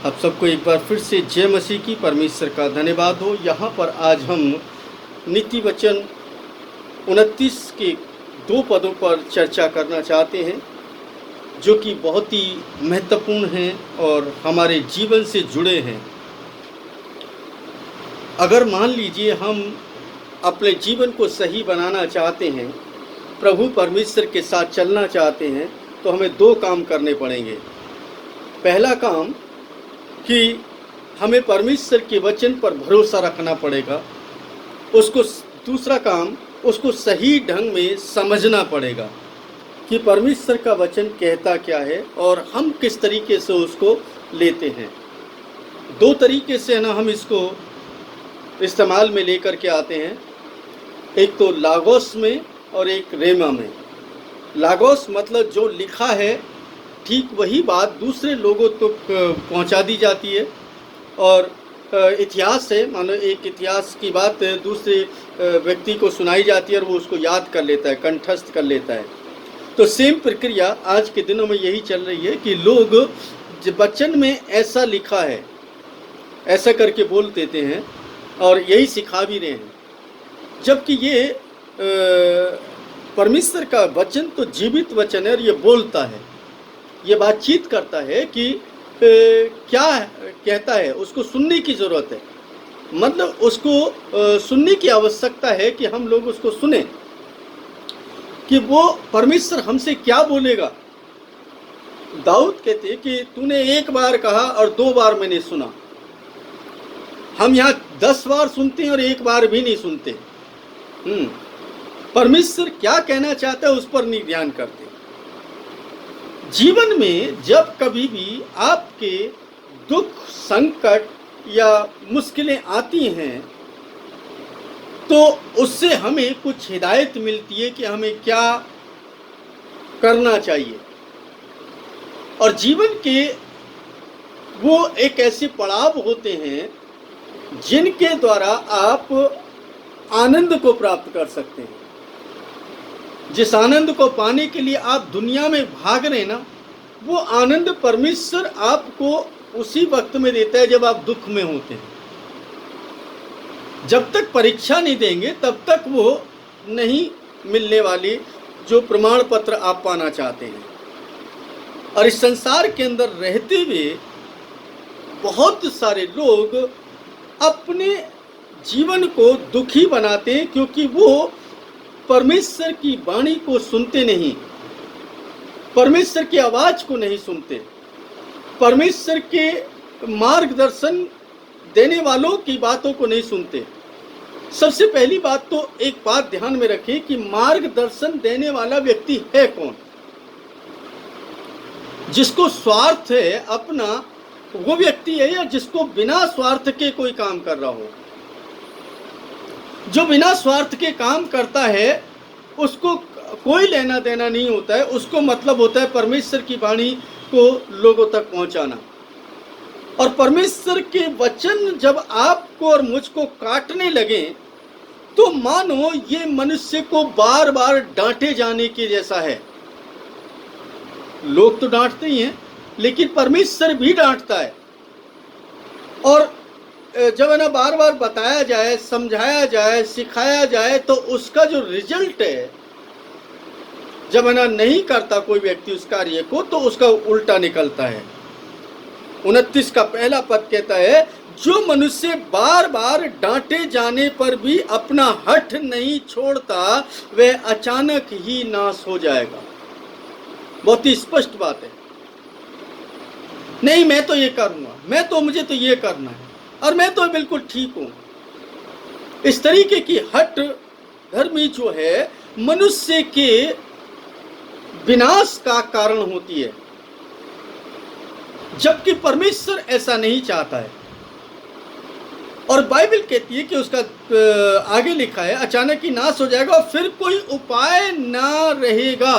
आप सबको एक बार फिर से जय मसीह की। परमेश्वर का धन्यवाद हो। यहाँ पर आज हम नीति वचन 29 के 2 पदों पर चर्चा करना चाहते हैं, जो कि बहुत ही महत्वपूर्ण हैं और हमारे जीवन से जुड़े हैं। अगर मान लीजिए हम अपने जीवन को सही बनाना चाहते हैं, प्रभु परमेश्वर के साथ चलना चाहते हैं, तो हमें 2 काम करने पड़ेंगे। पहला काम कि हमें परमेश्वर के वचन पर भरोसा रखना पड़ेगा। दूसरा काम, उसको सही ढंग में समझना पड़ेगा कि परमेश्वर का वचन कहता क्या है और हम किस तरीके से उसको लेते हैं। 2 तरीके से ना हम इसको इस्तेमाल में लेकर के आते हैं, एक तो लागोस में और एक रेमा में। लागोस मतलब जो लिखा है ठीक वही बात दूसरे लोगों तक पहुंचा दी जाती है, और इतिहास है, मानो एक इतिहास की बात दूसरे व्यक्ति को सुनाई जाती है और वो उसको याद कर लेता है, कंठस्थ कर लेता है। तो सेम प्रक्रिया आज के दिनों में यही चल रही है कि लोग वचन में ऐसा लिखा है ऐसा करके बोल देते हैं और यही सिखा भी रहे हैं, जबकि ये परमेश्वर का वचन तो जीवित वचन है और ये बोलता है, ये बातचीत करता है कि क्या कहता है, उसको सुनने की ज़रूरत है। मतलब उसको सुनने की आवश्यकता है कि हम लोग उसको सुने कि वो परमेश्वर हमसे क्या बोलेगा। दाऊद कहते कि तूने 1 बार कहा और 2 बार मैंने सुना। हम यहाँ 10 बार सुनते हैं और 1 बार भी नहीं सुनते। परमेश्वर क्या कहना चाहता है उस पर नहीं ध्यान करते। जीवन में जब कभी भी आपके दुख, संकट या मुश्किलें आती हैं, तो उससे हमें कुछ हिदायत मिलती है कि हमें क्या करना चाहिए। और जीवन के वो एक ऐसे पड़ाव होते हैं जिनके द्वारा आप आनंद को प्राप्त कर सकते हैं। जिस आनंद को पाने के लिए आप दुनिया में भाग रहे हैं ना, वो आनंद परमेश्वर आपको उसी वक्त में देता है जब आप दुख में होते हैं। जब तक परीक्षा नहीं देंगे तब तक वो नहीं मिलने वाली जो प्रमाण पत्र आप पाना चाहते हैं। और इस संसार के अंदर रहते हुए बहुत सारे लोग अपने जीवन को दुखी बनाते हैं, क्योंकि वो परमेश्वर की वाणी को सुनते नहीं, परमेश्वर की आवाज को नहीं सुनते, परमेश्वर के मार्गदर्शन देने वालों की बातों को नहीं सुनते। सबसे पहली बात तो एक बात ध्यान में रखें कि मार्गदर्शन देने वाला व्यक्ति है कौन। जिसको स्वार्थ है अपना, वो व्यक्ति है, या जिसको बिना स्वार्थ के कोई काम कर रहा हो। जो बिना स्वार्थ के काम करता है उसको कोई लेना देना नहीं होता है, उसको मतलब होता है परमेश्वर की वाणी को लोगों तक पहुंचाना। और परमेश्वर के वचन जब आपको और मुझको काटने लगे, तो मानो ये मनुष्य को बार बार डांटे जाने के जैसा है। लोग तो डांटते ही हैं, लेकिन परमेश्वर भी डांटता है। और जब है ना बार बार बताया जाए, समझाया जाए, सिखाया जाए, तो उसका जो रिजल्ट है, जब है ना नहीं करता कोई व्यक्ति उस कार्य को, तो उसका उल्टा निकलता है। 29 का पहला पद कहता है, जो मनुष्य बार बार डांटे जाने पर भी अपना हठ नहीं छोड़ता, वह अचानक ही नाश हो जाएगा। बहुत ही स्पष्ट बात है। नहीं, मैं तो ये करूंगा, मुझे तो ये करना है, और मैं तो बिल्कुल ठीक हूं। इस तरीके की हठ धर्मी जो है, मनुष्य के विनाश का कारण होती है, जबकि परमेश्वर ऐसा नहीं चाहता है। और बाइबल कहती है कि उसका आगे लिखा है, अचानक ही नाश हो जाएगा और फिर कोई उपाय ना रहेगा।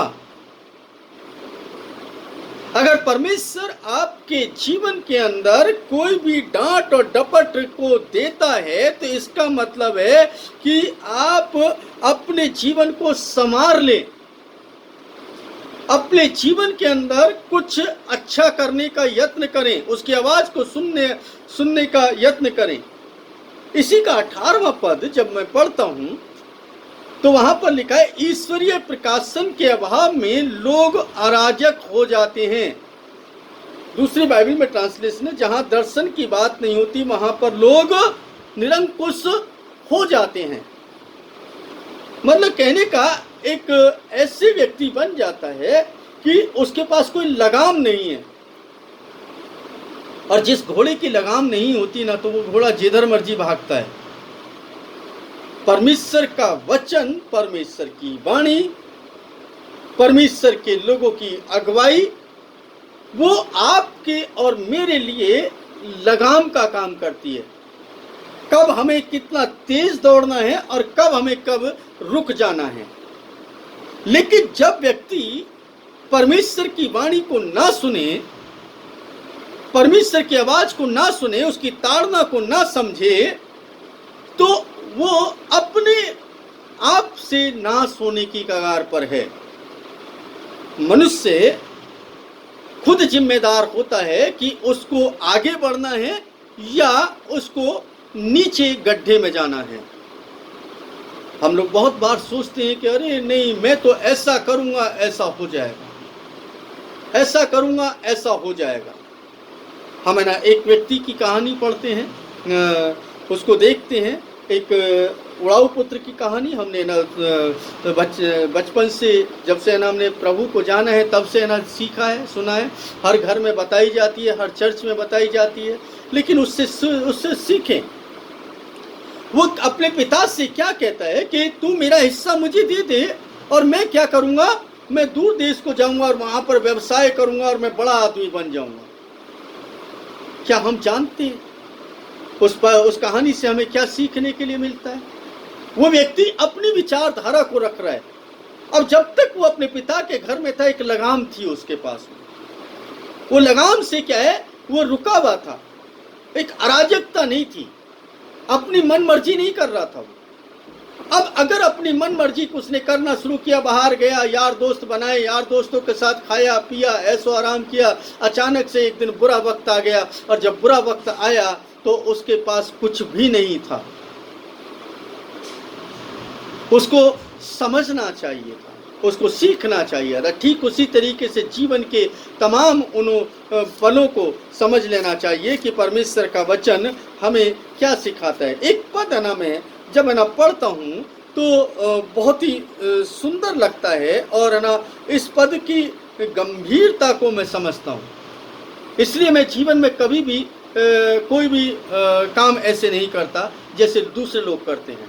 अगर परमेश्वर आपके जीवन के अंदर कोई भी डांट और डपट को देता है, तो इसका मतलब है कि आप अपने जीवन को संवार लें। अपने जीवन के अंदर कुछ अच्छा करने का यत्न करें, उसकी आवाज़ को सुनने का यत्न करें। इसी का 18वां पद जब मैं पढ़ता हूँ तो वहाँ पर लिखा है, ईश्वरीय प्रकाशन के अभाव में लोग अराजक हो जाते हैं। दूसरी बाइबल में ट्रांसलेशन है, जहाँ दर्शन की बात नहीं होती वहाँ पर लोग निरंकुश हो जाते हैं। मतलब कहने का एक ऐसे व्यक्ति बन जाता है कि उसके पास कोई लगाम नहीं है, और जिस घोड़े की लगाम नहीं होती ना तो वो घोड़ा जिधर मर्जी भागता है। परमेश्वर का वचन, परमेश्वर की वाणी, परमेश्वर के लोगों की अगुवाई, वो आपके और मेरे लिए लगाम का काम करती है। कब हमें कितना तेज दौड़ना है और कब रुक जाना है। लेकिन जब व्यक्ति परमेश्वर की वाणी को ना सुने, परमेश्वर की आवाज को ना सुने, उसकी ताड़ना को ना समझे, तो वो अपने आप से नाश होने की कगार पर है। मनुष्य खुद जिम्मेदार होता है कि उसको आगे बढ़ना है या उसको नीचे गड्ढे में जाना है। हम लोग बहुत बार सोचते हैं कि अरे नहीं, मैं तो ऐसा करूंगा ऐसा हो जाएगा, ऐसा करूंगा ऐसा हो जाएगा। हम ना एक व्यक्ति की कहानी पढ़ते हैं, उसको देखते हैं, एक उड़ाऊ पुत्र की कहानी। हमने ना बचपन से, जब से ना हमने प्रभु को जाना है तब से ना सीखा है, सुना है, हर घर में बताई जाती है, हर चर्च में बताई जाती है। लेकिन उससे सीखें। वो अपने पिता से क्या कहता है कि तू मेरा हिस्सा मुझे दे दे और मैं क्या करूँगा, मैं दूर देश को जाऊँगा और वहाँ पर व्यवसाय करूँगा और मैं बड़ा आदमी बन जाऊँगा। क्या हम जानते हैं उस कहानी से हमें क्या सीखने के लिए मिलता है? वो व्यक्ति अपनी विचारधारा को रख रहा है। अब जब तक वो अपने पिता के घर में था, एक लगाम थी उसके पास में। वो लगाम से क्या है, वो रुका हुआ था, एक अराजकता नहीं थी, अपनी मन मर्जी नहीं कर रहा था वो। अब अगर अपनी मन मर्जी को उसने करना शुरू किया, बाहर गया, यार दोस्त बनाए, यार दोस्तों के साथ खाया पिया, ऐशो आराम किया, अचानक से एक दिन बुरा वक्त आ गया, और जब बुरा वक्त आया तो उसके पास कुछ भी नहीं था। उसको समझना चाहिए था, उसको सीखना चाहिए था। ठीक उसी तरीके से जीवन के तमाम उन पलों को समझ लेना चाहिए कि परमेश्वर का वचन हमें क्या सिखाता है। एक पद है ना, मैं जब मैं पढ़ता हूँ तो बहुत ही सुंदर लगता है, और है ना इस पद की गंभीरता को मैं समझता हूँ। इसलिए मैं जीवन में कभी भी कोई भी काम ऐसे नहीं करता जैसे दूसरे लोग करते हैं।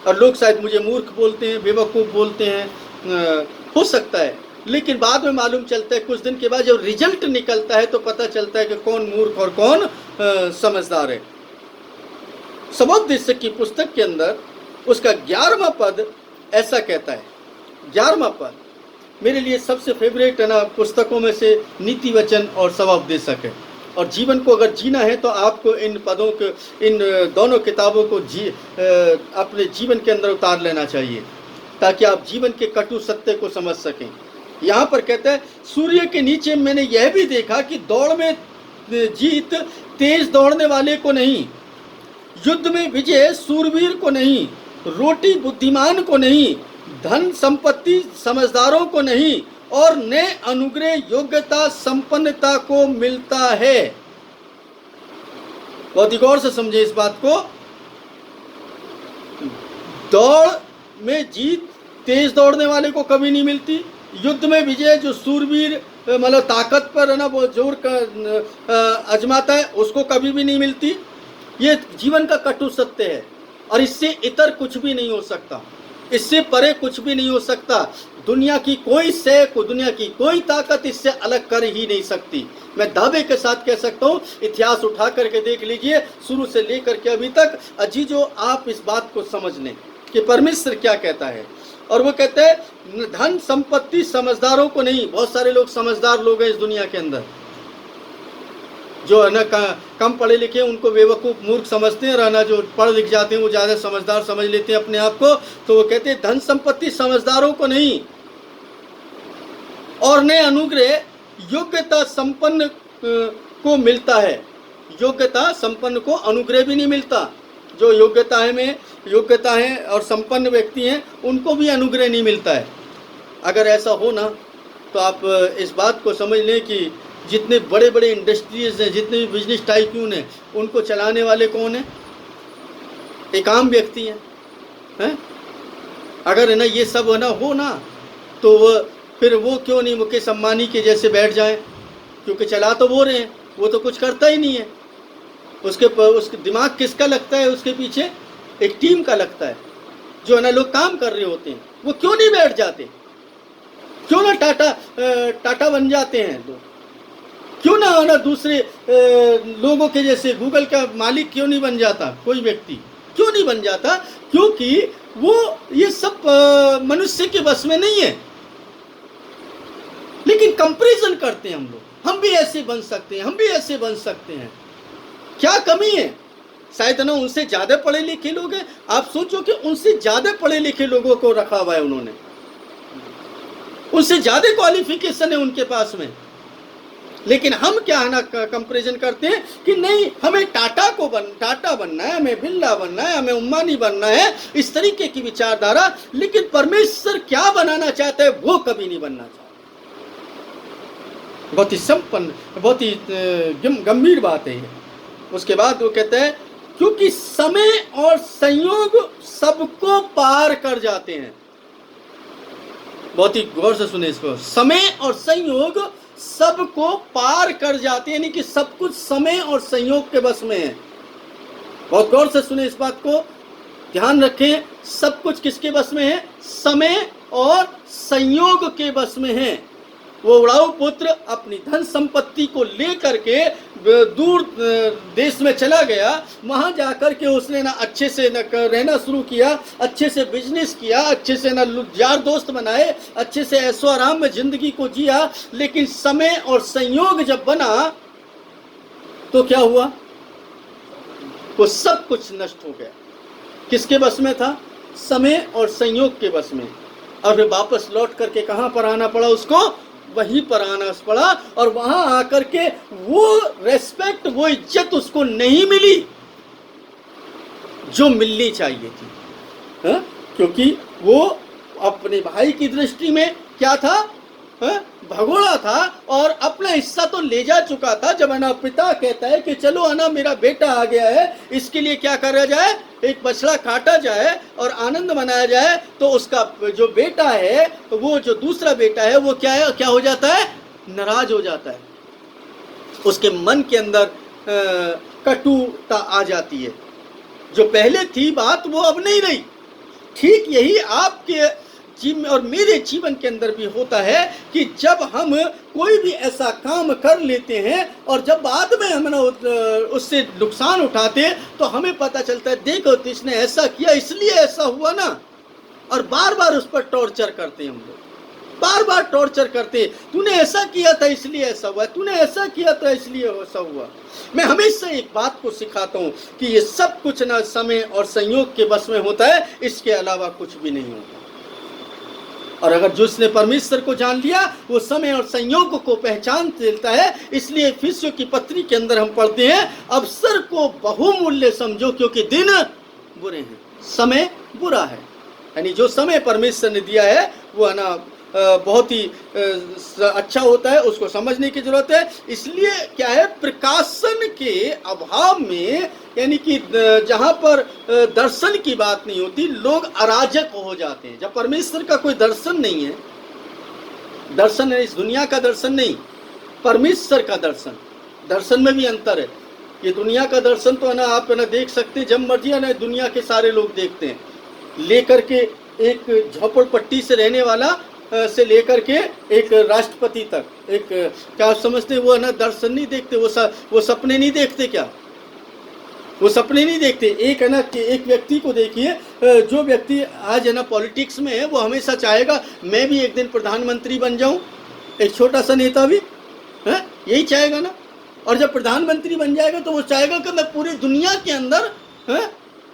और लोग शायद मुझे मूर्ख बोलते हैं, बेवकूफ़ बोलते हैं, हो सकता है, लेकिन बाद में मालूम चलता है, कुछ दिन के बाद जब रिजल्ट निकलता है तो पता चलता है कि कौन मूर्ख और कौन समझदार है। सबोपदेशक की पुस्तक के अंदर उसका 11वां पद ऐसा कहता है। 11वां पद मेरे लिए सबसे फेवरेट है ना पुस्तकों में से नीति वचन और सबोपदेशक है। और जीवन को अगर जीना है तो आपको इन पदों को, इन दोनों किताबों को अपने जीवन के अंदर उतार लेना चाहिए, ताकि आप जीवन के कटु सत्य को समझ सकें। यहाँ पर कहता है, सूर्य के नीचे मैंने यह भी देखा कि दौड़ में जीत तेज दौड़ने वाले को नहीं, युद्ध में विजय सूरवीर को नहीं, रोटी बुद्धिमान को नहीं, धन संपत्ति समझदारों को नहीं, और नए अनुग्रह योग्यता संपन्नता को मिलता है। बहुत ही गौर से समझे इस बात को। दौड़ में जीत तेज दौड़ने वाले को कभी नहीं मिलती, युद्ध में विजय जो सूरवीर मतलब ताकत पर है ना वो जोर का अजमाता है, उसको कभी भी नहीं मिलती। ये जीवन का कटु सत्य है, और इससे इतर कुछ भी नहीं हो सकता, इससे परे कुछ भी नहीं हो सकता। दुनिया की कोई शय को, दुनिया की कोई ताकत इससे अलग कर ही नहीं सकती। मैं दावे के साथ कह सकता हूँ, इतिहास उठा करके देख लीजिए, शुरू से लेकर के अभी तक। अजीजों, आप इस बात को समझ लें कि परमेश्वर क्या कहता है। और वो कहते हैं धन संपत्ति समझदारों को नहीं। बहुत सारे लोग समझदार लोग हैं इस दुनिया के अंदर, जो है ना कम पढ़े लिखे उनको बेवकूफ़ मूर्ख समझते हैं, और ना जो पढ़ लिख जाते हैं वो ज़्यादा समझदार समझ लेते हैं अपने आप को। तो वो कहते हैं धन संपत्ति समझदारों को नहीं, और नए अनुग्रह योग्यता संपन्न को मिलता है। योग्यता संपन्न को अनुग्रह भी नहीं मिलता। जो योग्यता है और संपन्न व्यक्ति हैं, उनको भी अनुग्रह नहीं मिलता है। अगर ऐसा हो ना, तो आप इस बात को समझ लें कि जितने बड़े बड़े इंडस्ट्रीज हैं, जितने भी बिजनेस टाइकून हैं, उनको चलाने वाले कौन हैं? एक आम व्यक्ति हैं। अगर है ना ये सब है ना हो ना, तो फिर वो क्यों नहीं मुकेश अंबानी के जैसे बैठ जाएं? क्योंकि चला तो वो रहे हैं, वो तो कुछ करता ही नहीं है। उसके दिमाग किसका लगता है? उसके पीछे एक टीम का लगता है, जो है ना लोग काम कर रहे होते हैं। वो क्यों नहीं बैठ जाते? क्यों ना टाटा बन जाते हैं लोग? क्यों ना दूसरे लोगों के जैसे गूगल का मालिक क्यों नहीं बन जाता कोई व्यक्ति? क्यों नहीं बन जाता? क्योंकि वो ये सब मनुष्य के बस में नहीं है। लेकिन कंपैरिजन करते हैं हम लोग, हम भी ऐसे बन सकते हैं, हम भी ऐसे बन सकते हैं। क्या कमी है? शायद ना उनसे ज़्यादा पढ़े लिखे लोग हैं। आप सोचो कि उनसे ज़्यादा पढ़े लिखे लोगों को रखा हुआ है उन्होंने, उनसे ज़्यादा क्वालिफिकेशन है उनके पास में। लेकिन हम क्या है ना कंपैरिजन करते हैं कि नहीं, हमें टाटा बनना है, हमें बिरला बनना है, हमें अंबानी बनना है, इस तरीके की विचारधारा। लेकिन परमेश्वर क्या बनाना चाहता है वो कभी नहीं बनना चाहता। बहुत ही संपन्न, बहुत ही गंभीर बात है ये। उसके बाद वो कहते हैं क्योंकि समय और संयोग सबको पार कर जाते हैं। बहुत ही गौर से सुने इसको। समय और संयोग सबको पार कर जाते हैं, यानी कि सब कुछ समय और संयोग के बस में है। बहुत गौर से सुने इस बात को, ध्यान रखें। सब कुछ किसके बस में है? समय और संयोग के बस में है। वो उड़ाऊ पुत्र अपनी धन संपत्ति को लेकर के दूर देश में चला गया। वहां जाकर के उसने ना अच्छे से न रहना शुरू किया, अच्छे से बिजनेस किया, अच्छे से ना यार दोस्त बनाए, अच्छे से ऐशो आराम में जिंदगी को जिया। लेकिन समय और संयोग जब बना तो क्या हुआ? वो सब कुछ नष्ट हो गया। किसके बस में था? समय और संयोग के बस में। और फिर वापस लौट करके कहां पर आना पड़ा उसको? वहीं पर आना पड़ा। और वहां आकर के वो रेस्पेक्ट, वो इज्जत उसको नहीं मिली जो मिलनी चाहिए थी। हा? क्योंकि वो अपने भाई की दृष्टि में क्या था? हा? भगोड़ा था और अपना हिस्सा तो ले जा चुका था। जब है ना पिता कहता है कि चलो है ना मेरा बेटा आ गया है, इसके लिए क्या करा जाए? एक बछड़ा काटा जाए और आनंद मनाया जाए। तो उसका जो बेटा है, वो जो दूसरा बेटा है, वो क्या हो जाता है? नाराज हो जाता है। उसके मन के अंदर कटुता आ जाती है। जो पहले थी बात वो अब नहीं रही। ठीक यही आपके जीवन और मेरे जीवन के अंदर भी होता है कि जब हम कोई भी ऐसा काम कर लेते हैं और जब बाद में हम ना उससे नुकसान उठाते, तो हमें पता चलता है देखो तो इसने ऐसा किया इसलिए ऐसा हुआ ना। और बार बार उस पर टॉर्चर करते हैं हम लोग, बार बार टॉर्चर करते। तूने ऐसा किया था इसलिए ऐसा हुआ, तूने ऐसा किया था इसलिए ऐसा हुआ। मैं हमेशा एक बात को सिखाता हूँ कि ये सब कुछ ना समय और संयोग के बस में होता है, इसके अलावा कुछ भी नहीं होता। और अगर जिसने परमेश्वर को जान लिया, वो समय और संयोग को पहचान लेता है। इसलिए इफिसियों की पत्री के अंदर हम पढ़ते हैं, अवसर को बहुमूल्य समझो क्योंकि दिन बुरे हैं, समय बुरा है। यानी जो समय परमेश्वर ने दिया है वो है ना बहुत ही अच्छा होता है, उसको समझने की जरूरत है। इसलिए क्या है, प्रकाशन के अभाव में, यानी कि जहाँ पर दर्शन की बात नहीं होती, लोग अराजक हो जाते हैं। जब परमेश्वर का कोई दर्शन नहीं है, दर्शन है इस दुनिया का दर्शन नहीं, परमेश्वर का दर्शन, दर्शन में भी अंतर है। ये दुनिया का दर्शन तो है ना आप है ना देख सकते हैं, जब मर्जी है ना दुनिया के सारे लोग देखते हैं, लेकर के एक झोपड़पट्टी से रहने वाला से लेकर के एक राष्ट्रपति तक, एक क्या आप समझते हैं, वो है ना दर्शन नहीं देखते, वो सपने नहीं देखते। क्या वो सपने नहीं देखते? एक है ना कि एक व्यक्ति को देखिए, जो व्यक्ति आज है ना पॉलिटिक्स में है, वो हमेशा चाहेगा मैं भी एक दिन प्रधानमंत्री बन जाऊं। एक छोटा सा नेता भी है यही चाहेगा ना। और जब प्रधानमंत्री बन जाएगा तो वो चाहेगा कि मैं पूरी दुनिया के अंदर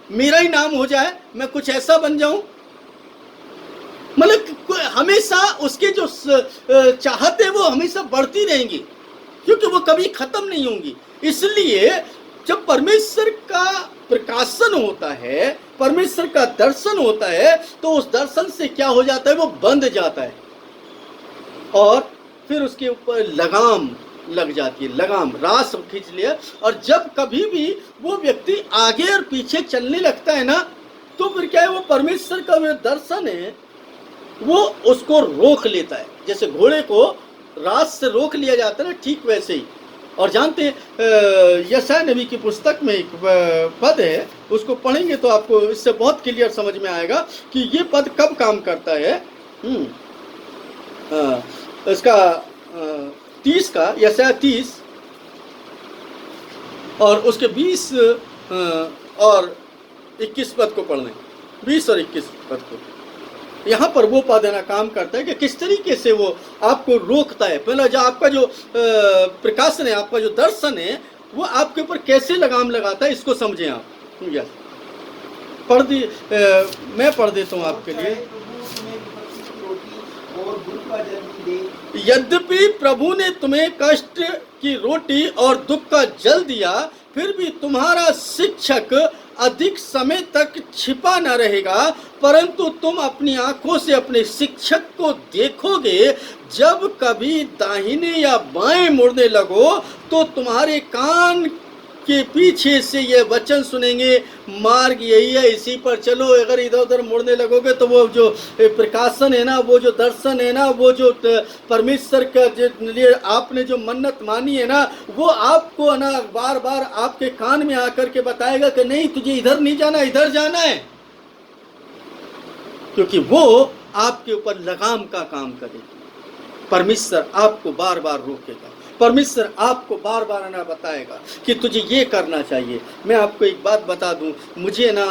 मेरा ही नाम हो जाए, मैं कुछ ऐसा बन जाऊं। मतलब हमेशा उसके जो चाहत है वो हमेशा बढ़ती रहेंगी, क्योंकि वो कभी खत्म नहीं होंगी। इसलिए जब परमेश्वर का प्रकाशन होता है, परमेश्वर का दर्शन होता है, तो उस दर्शन से क्या हो जाता है, वो बंध जाता है और फिर उसके ऊपर लगाम लग जाती है, लगाम रास खींच लिया। और जब कभी भी वो व्यक्ति आगे और पीछे चलने लगता है ना, तो फिर क्या है, वो परमेश्वर का जो दर्शन है वो उसको रोक लेता है। जैसे घोड़े को रास से रोक लिया जाता है ना, ठीक वैसे ही। और जानते हैं यशायाह नबी की पुस्तक में एक पद है, उसको पढ़ेंगे तो आपको इससे बहुत क्लियर समझ में आएगा कि ये पद कब काम करता है। इसका 30 का, यशायाह 30 और उसके 20 और 21 पद को पढ़ लें, 20 और 21 पद को। यहाँ पर वो पद है ना काम करता है कि किस तरीके से वो आपको रोकता है। पहला जो आपका जो प्रकाशन है, आपका जो दर्शन है, वो आपके ऊपर कैसे लगाम लगाता है, इसको समझें आप। पढ़ दी, मैं पढ़ देता हूँ आपके लिए। यद्यपि प्रभु ने तुम्हें कष्ट की रोटी और दुख का जल दिया, फिर भी तुम्हारा शिक्षक अधिक समय तक छिपा न रहेगा, परंतु तुम अपनी आंखों से अपने शिक्षक को देखोगे। जब कभी दाहिने या बाएं मुड़ने लगो तो तुम्हारे कान के पीछे से ये वचन सुनेंगे, मार्ग यही है, इसी पर चलो। अगर इधर उधर मुड़ने लगोगे तो वो जो प्रकाशन है ना, वो जो दर्शन है ना, वो जो परमेश्वर का लिए आपने जो मन्नत मानी है ना, वो आपको ना बार बार आपके कान में आकर के बताएगा कि नहीं, तुझे इधर नहीं जाना, इधर जाना है। क्योंकि वो आपके ऊपर लगाम का काम करेगी। परमेश्वर आपको बार बार रोकेगा, परमेश्वर आपको बार बार ना बताएगा कि तुझे ये करना चाहिए। मैं आपको एक बात बता दूं, मुझे ना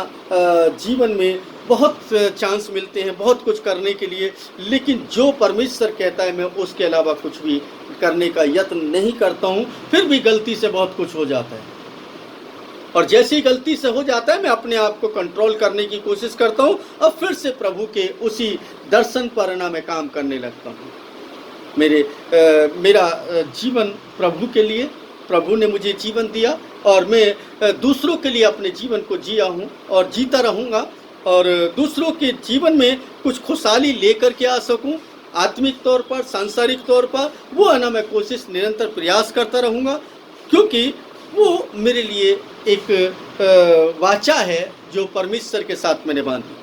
जीवन में बहुत चांस मिलते हैं बहुत कुछ करने के लिए, लेकिन जो परमेश्वर कहता है मैं उसके अलावा कुछ भी करने का यत्न नहीं करता हूं। फिर भी गलती से बहुत कुछ हो जाता है, और जैसे ही गलती से हो जाता है मैं अपने आप को कंट्रोल करने की कोशिश करता हूं और फिर से प्रभु के उसी दर्शन पर ना मैं काम करने लगता हूं। मेरा जीवन प्रभु के लिए, प्रभु ने मुझे जीवन दिया और मैं दूसरों के लिए अपने जीवन को जिया हूँ और जीता रहूँगा, और दूसरों के जीवन में कुछ खुशहाली लेकर के आ सकूँ, आत्मिक तौर पर, सांसारिक तौर पर, वो है ना मैं कोशिश निरंतर प्रयास करता रहूँगा। क्योंकि वो मेरे लिए एक वाचा है जो परमेश्वर के साथ मैंने बांधी,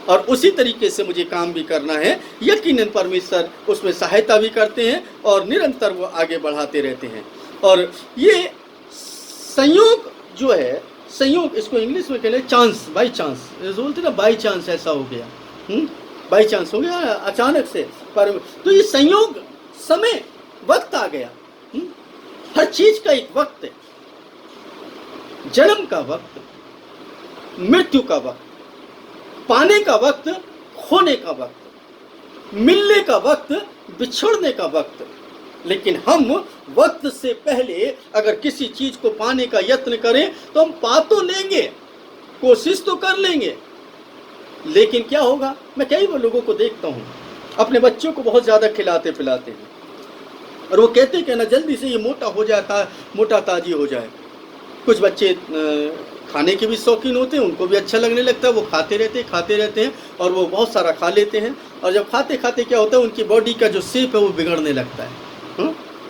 और उसी तरीके से मुझे काम भी करना है। यकीनन परमेश्वर उसमें सहायता भी करते हैं और निरंतर वो आगे बढ़ाते रहते हैं। और ये संयोग जो है, संयोग इसको इंग्लिश में कहते हैं चांस, बाई चांस, बोलते ना बाई चांस ऐसा हो गया, बाई चांस हो गया अचानक से। पर तो ये संयोग, समय, वक्त आ गया। हर चीज का एक वक्त है, जन्म का वक्त, मृत्यु का वक्त, पाने का वक्त, खोने का वक्त, मिलने का वक्त, बिछड़ने का वक्त। लेकिन हम वक्त से पहले अगर किसी चीज को पाने का यत्न करें तो हम पा तो लेंगे, कोशिश तो कर लेंगे, लेकिन क्या होगा। मैं कई लोगों को देखता हूं अपने बच्चों को बहुत ज्यादा खिलाते पिलाते हैं और वो कहते कि ना जल्दी से ये मोटा हो जाता, मोटा ताजी हो जाए। कुछ बच्चे खाने के भी शौकीन होते हैं, उनको भी अच्छा लगने लगता है, वो खाते रहते हैं और वो बहुत सारा खा लेते हैं। और जब खाते खाते क्या होता है, उनकी बॉडी का जो शेप है वो बिगड़ने लगता है।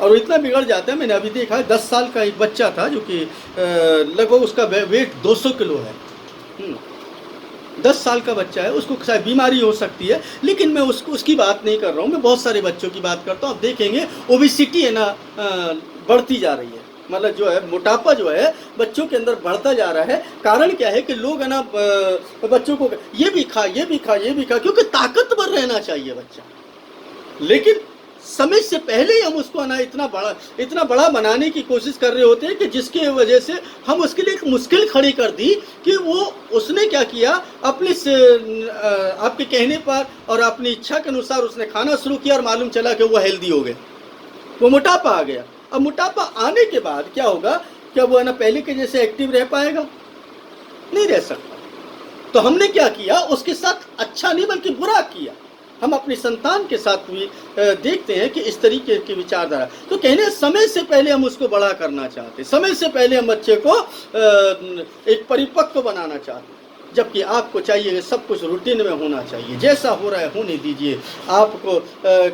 और वो इतना बिगड़ जाता है, मैंने अभी देखा है 10 साल का एक बच्चा था जो कि लगभग उसका वेट 200 किलो है। 10 साल का बच्चा है, उसको शायद बीमारी हो सकती है, लेकिन मैं उसकी बात नहीं कर रहा हूँ, मैं बहुत सारे बच्चों की बात करता हूँ। आप देखेंगे ओबेसिटी है ना बढ़ती जा रही है, मतलब जो है मोटापा जो है बच्चों के अंदर बढ़ता जा रहा है। कारण क्या है कि लोग है ना बच्चों को ये भी खा, क्योंकि ताकतवर रहना चाहिए बच्चा। लेकिन समय से पहले ही हम उसको ना इतना बड़ा बनाने की कोशिश कर रहे होते हैं कि जिसके वजह से हम उसके लिए एक मुश्किल खड़ी कर दी कि उसने क्या किया, अपने से आपके कहने पर और अपनी इच्छा के अनुसार उसने खाना शुरू किया और मालूम चला कि वो हेल्दी हो गया, वो मोटापा आ गया। अब मोटापा आने के बाद क्या होगा, क्या वो है ना पहले के जैसे एक्टिव रह पाएगा? नहीं रह सकता। तो हमने क्या किया, उसके साथ अच्छा नहीं बल्कि बुरा किया। हम अपनी संतान के साथ भी देखते हैं कि इस तरीके की विचारधारा, तो कहने समय से पहले हम उसको बड़ा करना चाहते हैं, समय से पहले हम बच्चे को एक परिपक्व बनाना चाहते हैं, जबकि आपको चाहिए कि सब कुछ रूटीन में होना चाहिए, जैसा हो रहा है होने दीजिए। आपको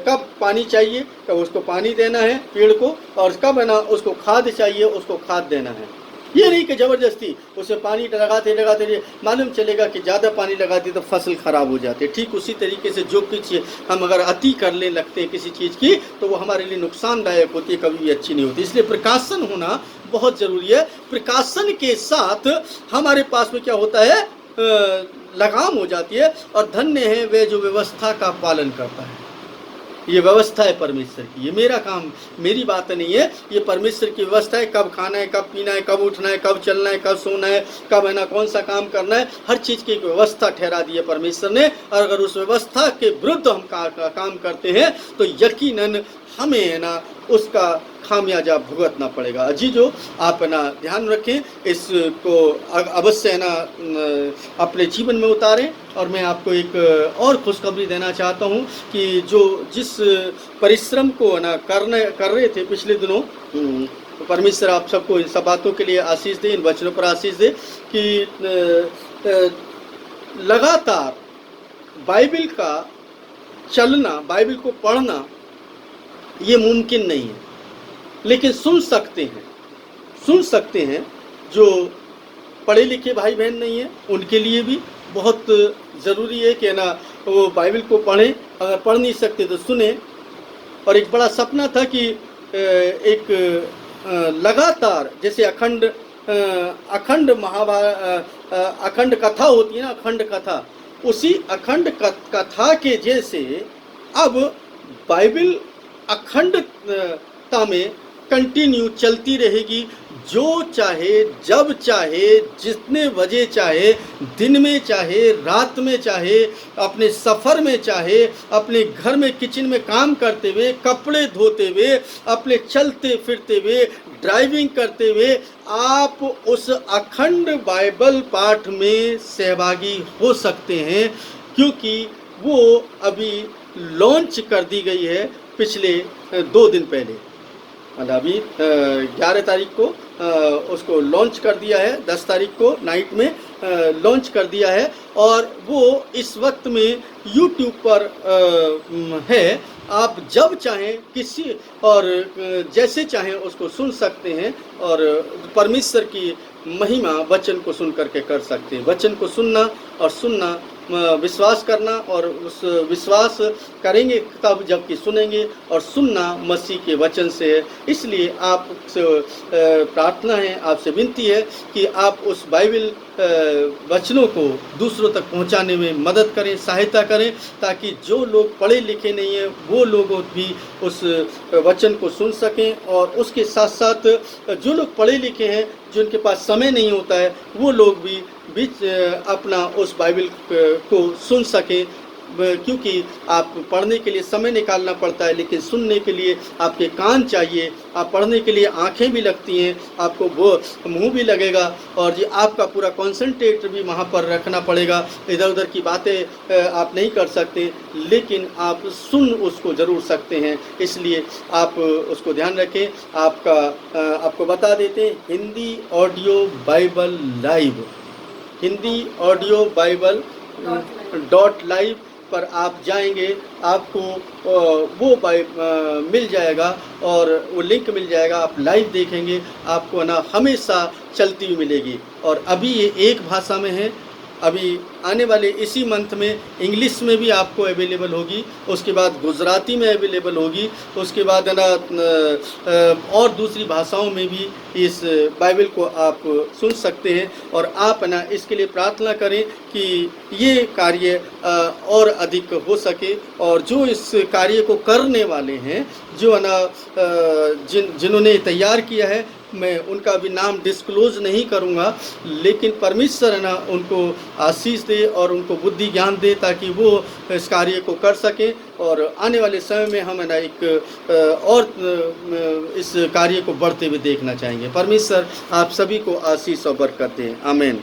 कब पानी चाहिए, कब उसको पानी देना है पेड़ को, और कब है ना उसको खाद चाहिए, उसको खाद देना है। ये नहीं कि ज़बरदस्ती उसे पानी लगाते लगाते मालूम चलेगा कि ज़्यादा पानी लगाते तो फसल ख़राब हो जाती है। ठीक उसी तरीके से जो कुछ हम अगर अति करने लगते हैं किसी चीज़ की, तो वो हमारे लिए नुकसानदायक होती है, कभी भी अच्छी नहीं होती। इसलिए प्रकाशन होना बहुत ज़रूरी है। प्रकाशन के साथ हमारे पास में क्या होता है, लगाम हो जाती है। और धन्य है वे जो व्यवस्था का पालन करता है। ये व्यवस्था है परमेश्वर की, ये मेरा काम, मेरी बात नहीं है, ये परमेश्वर की व्यवस्था है। कब खाना है, कब पीना है, कब उठना है, कब चलना है, कब सोना है, कब है ना कौन सा काम करना है, हर चीज़ की एक व्यवस्था ठहरा दी है परमेश्वर ने। और अगर उस व्यवस्था के विरुद्ध हम काम करते हैं तो यकीनन हमें है ना उसका खामियाजा भुगतना पड़ेगा। अजीजो, आप है ना ध्यान रखें, इसको अवश्य है ना अपने जीवन में उतारें। और मैं आपको एक और खुशखबरी देना चाहता हूँ कि जिस परिश्रम को है ना कर रहे थे पिछले दिनों, परमेश्वर आप सबको इन सब बातों के लिए आशीष दे, इन वचनों पर आशीष दे कि लगातार बाइबल का चलना, बाइबल को पढ़ना ये मुमकिन नहीं है, लेकिन सुन सकते हैं। जो पढ़े लिखे भाई बहन नहीं है उनके लिए भी बहुत ज़रूरी है कि ना वो बाइबल को पढ़ें, अगर पढ़ नहीं सकते तो सुने। और एक बड़ा सपना था कि एक लगातार जैसे अखंड महाभारत अखंड कथा होती है ना, अखंड कथा, उसी अखंड कथा के जैसे अब बाइबल अखंडता में कंटिन्यू चलती रहेगी। जो चाहे, जब चाहे, जितने बजे चाहे, दिन में चाहे, रात में चाहे, अपने सफ़र में चाहे, अपने घर में किचन में काम करते हुए, कपड़े धोते हुए, अपने चलते फिरते हुए, ड्राइविंग करते हुए, आप उस अखंड बाइबल पाठ में सहभागी हो सकते हैं, क्योंकि वो अभी लॉन्च कर दी गई है पिछले 2 दिन पहले। अभी 11 तारीख को उसको लॉन्च कर दिया है, 10 तारीख को नाइट में लॉन्च कर दिया है। और वो इस वक्त में YouTube पर है। आप जब चाहें किसी और जैसे चाहें उसको सुन सकते हैं और परमेश्वर की महिमा वचन को सुन करके कर सकते हैं। वचन को सुनना और सुनना, विश्वास करना और उस विश्वास करेंगे तब जबकि सुनेंगे, और सुनना मसीह के वचन से है। इसलिए आपसे प्रार्थना है, आपसे विनती है कि आप उस बाइबल वचनों को दूसरों तक पहुंचाने में मदद करें, सहायता करें, ताकि जो लोग पढ़े लिखे नहीं हैं वो लोग भी उस वचन को सुन सकें। और उसके साथ साथ जो लोग पढ़े लिखे हैं, जिनके पास समय नहीं होता है, वो लोग भी अपना उस बाइबल को सुन सकें, क्योंकि आप पढ़ने के लिए समय निकालना पड़ता है, लेकिन सुनने के लिए आपके कान चाहिए। आप पढ़ने के लिए आंखें भी लगती हैं, आपको वो मुंह भी लगेगा, और ये आपका पूरा कंसंट्रेट भी वहाँ पर रखना पड़ेगा। इधर उधर की बातें आप नहीं कर सकते, लेकिन आप सुन उसको ज़रूर सकते हैं। इसलिए आप उसको ध्यान रखें। आपको बता देते हैं, Hindi audio Bible live, Hindi audio Bible .live पर आप जाएंगे, आपको वो मिल जाएगा और वो लिंक मिल जाएगा। आप लाइव देखेंगे, आपको ना हमेशा चलती हुई मिलेगी। और अभी ये एक भाषा में है, अभी आने वाले इसी मंथ में इंग्लिश में भी आपको अवेलेबल होगी, उसके बाद गुजराती में अवेलेबल होगी, उसके बाद ना और दूसरी भाषाओं में भी इस बाइबल को आप सुन सकते हैं। और आप ना इसके लिए प्रार्थना करें कि ये कार्य और अधिक हो सके, और जो इस कार्य को करने वाले हैं, जो है ना जिन्होंने तैयार किया है, मैं उनका भी नाम डिस्क्लोज नहीं करूंगा, लेकिन परमेश्वर है ना उनको आशीष दे और उनको बुद्धि ज्ञान दे, ताकि वो इस कार्य को कर सकें। और आने वाले समय में हम है ना एक और इस कार्य को बढ़ते हुए देखना चाहेंगे। परमेश्वर आप सभी को आशीष और बरकत दें। आमीन।